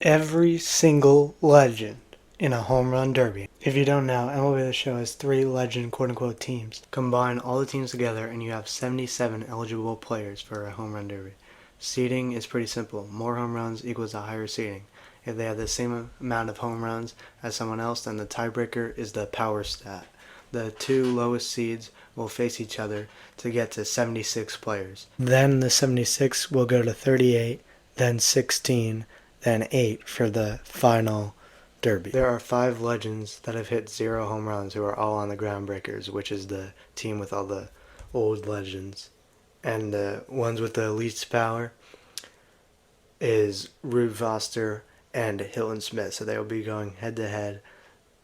Every single legend in a home run derby. If you don't know, MLB the Show has 3 legend quote-unquote teams. Combine all the teams together and you have 77 eligible players for a home run derby. Seeding is pretty simple. More home runs equals a higher seeding. If they have the same amount of home runs as someone else, then the tiebreaker is the power stat. The 2 lowest seeds will face each other to get to 76 players. Then the 76 will go to 38, then 16, then 8 for the final derby. There are 5 legends that have hit 0 home runs who are all on the Groundbreakers, which is the team with all the old legends. And the ones with the least power is Rube Foster and Hilton Smith. So they will be going head to head,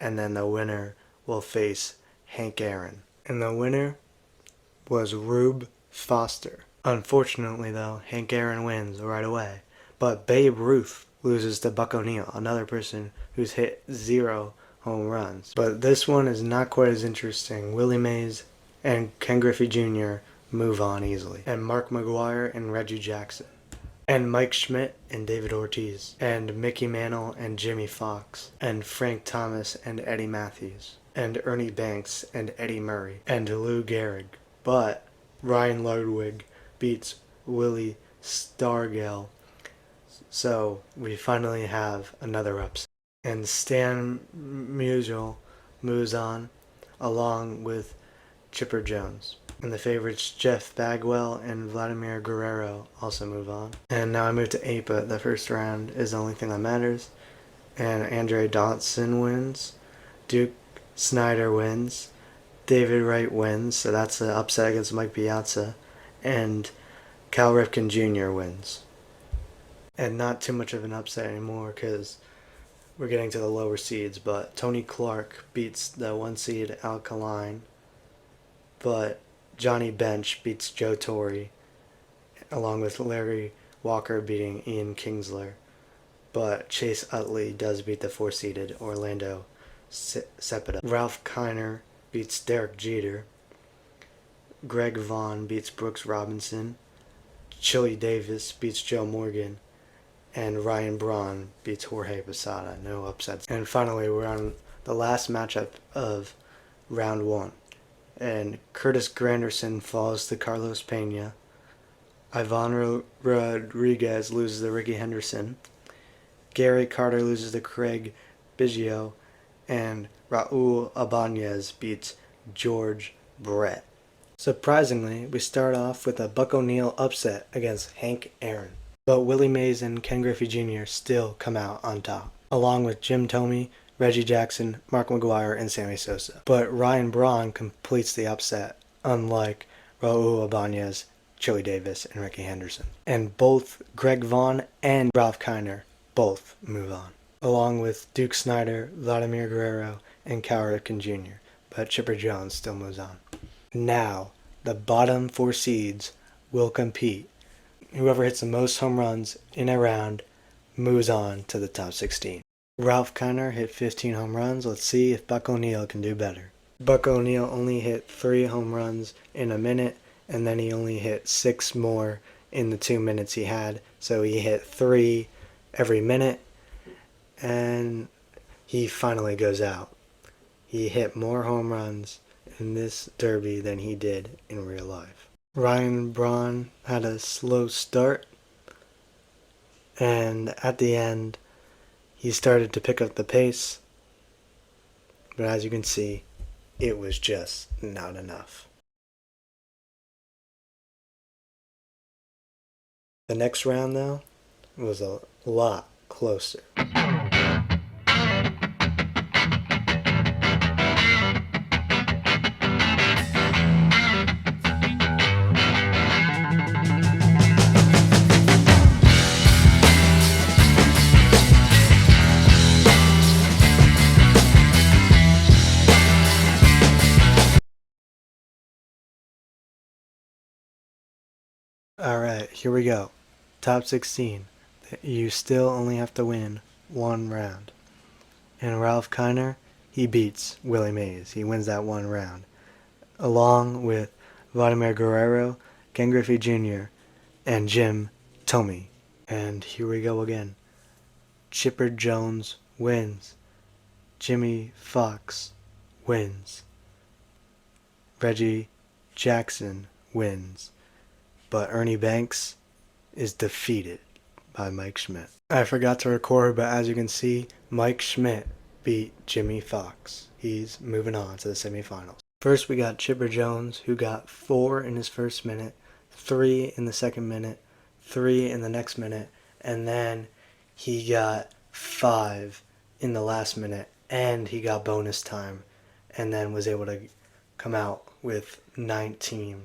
and then the winner will face Hank Aaron. And the winner was Rube Foster. Unfortunately, though, Hank Aaron wins right away. But Babe Ruth loses to Buck O'Neil, another person who's hit 0 home runs. But this one is not quite as interesting. Willie Mays and Ken Griffey Jr. move on easily. And Mark McGwire and Reggie Jackson. And Mike Schmidt and David Ortiz. And Mickey Mantle and Jimmy Fox. And Frank Thomas and Eddie Matthews. And Ernie Banks and Eddie Murray. And Lou Gehrig. But Ryan Ludwig beats Willie Stargell. So we finally have another upset. And Stan Musial moves on along with Chipper Jones. And the favorites Jeff Bagwell and Vladimir Guerrero also move on. And now I move to 8, but the first round is the only thing that matters. And Andre Dotson wins. Duke Snyder wins. David Wright wins, so that's an upset against Mike Piazza. And Cal Ripken Jr. wins. And not too much of an upset anymore because we're getting to the lower seeds, but Tony Clark beats the 1 seed Alkaline, but Johnny Bench beats Joe Torre, along with Larry Walker beating Ian Kinsler, but Chase Utley does beat the 4-seeded Orlando Cepeda. Ralph Kiner beats Derek Jeter, Greg Vaughn beats Brooks Robinson, Chili Davis beats Joe Morgan, and Ryan Braun beats Jorge Posada. No upsets. And finally, we're on the last matchup of round 1. And Curtis Granderson falls to Carlos Pena. Ivan Rodriguez loses to Ricky Henderson. Gary Carter loses to Craig Biggio. And Raul Ibanez beats George Brett. Surprisingly, we start off with a Buck O'Neil upset against Hank Aaron. But Willie Mays and Ken Griffey Jr. still come out on top, along with Jim Thome, Reggie Jackson, Mark McGwire, and Sammy Sosa. But Ryan Braun completes the upset, unlike Raul Ibanez, Chili Davis, and Ricky Henderson. And both Greg Vaughn and Ralph Kiner both move on, along with Duke Snyder, Vladimir Guerrero, and Cal Ripken Jr. But Chipper Jones still moves on. Now, the bottom 4 seeds will compete. Whoever hits the most home runs in a round moves on to the top 16. Ralph Kiner hit 15 home runs. Let's see if Buck O'Neil can do better. Buck O'Neil only hit 3 home runs in a minute, and then he only hit 6 more in the 2 minutes he had. So he hit 3 every minute, and he finally goes out. He hit more home runs in this derby than he did in real life. Ryan Braun had a slow start, and at the end, he started to pick up the pace, but as you can see, it was just not enough. The next round, though, was a lot closer. Alright, here we go. Top 16. You still only have to win 1 round. And Ralph Kiner, he beats Willie Mays. He wins that 1 round. Along with Vladimir Guerrero, Ken Griffey Jr., and Jim Thome. And here we go again. Chipper Jones wins. Jimmy Fox wins. Reggie Jackson wins. But Ernie Banks is defeated by Mike Schmidt. I forgot to record, but as you can see, Mike Schmidt beat Jimmy Fox. He's moving on to the semifinals. First we got Chipper Jones, who got 4 in his first minute, 3 in the second minute, 3 in the next minute, and then he got 5 in the last minute, and he got bonus time, and then was able to come out with 19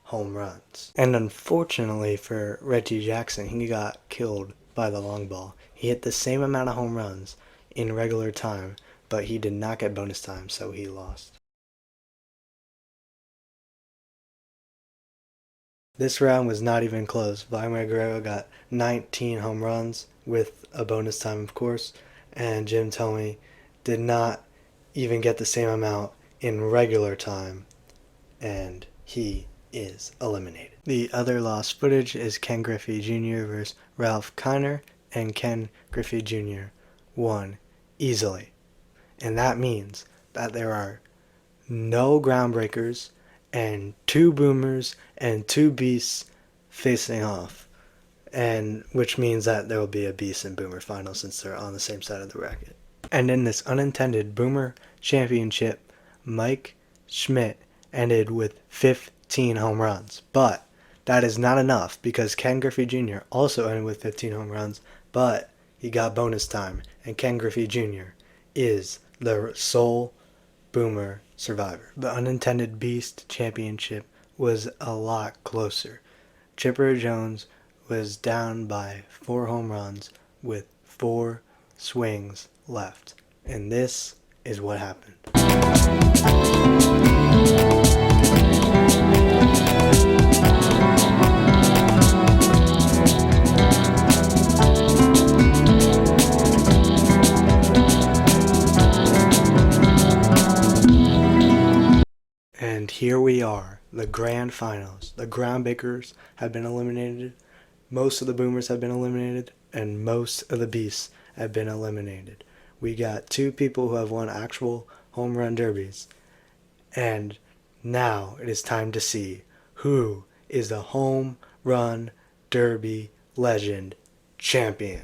home runs. And unfortunately for Reggie Jackson, he got killed by the long ball. He hit the same amount of home runs in regular time, but he did not get bonus time, so he lost. This round was not even close. Vladimir Guerrero got 19 home runs with a bonus time, of course, and Jim Thome did not even get the same amount in regular time, and he is eliminated. The other lost footage is Ken Griffey Jr. versus Ralph Kiner, and Ken Griffey Jr. won easily. And that means that there are no groundbreakers and 2 boomers and 2 beasts facing off, and which means that there will be a beast and boomer final since they're on the same side of the bracket. And in this unintended boomer championship, Mike Schmidt ended with 15 home runs, but that is not enough because Ken Griffey Jr. also ended with 15 home runs, but he got bonus time, and Ken Griffey Jr. is the sole boomer survivor. The unintended beast championship was a lot closer. Chipper Jones was down by 4 home runs with 4 swings left, and this is what happened. And here we are, the grand finals. The groundbreakers have been eliminated, most of the boomers have been eliminated, and most of the beasts have been eliminated. We got 2 people who have won actual home run derbies, and now it is time to see who is the home run derby legend champion.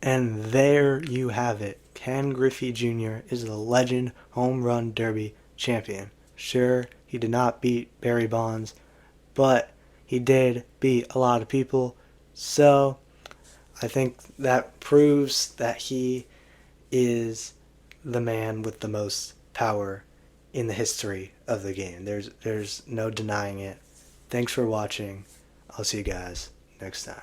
And there you have it. Ken Griffey Jr. is the Legend Home Run Derby champion. Sure, he did not beat Barry Bonds, but he did beat a lot of people. So I think that proves that he is the man with the most power in the history of the game. There's no denying it. Thanks for watching. I'll see you guys next time.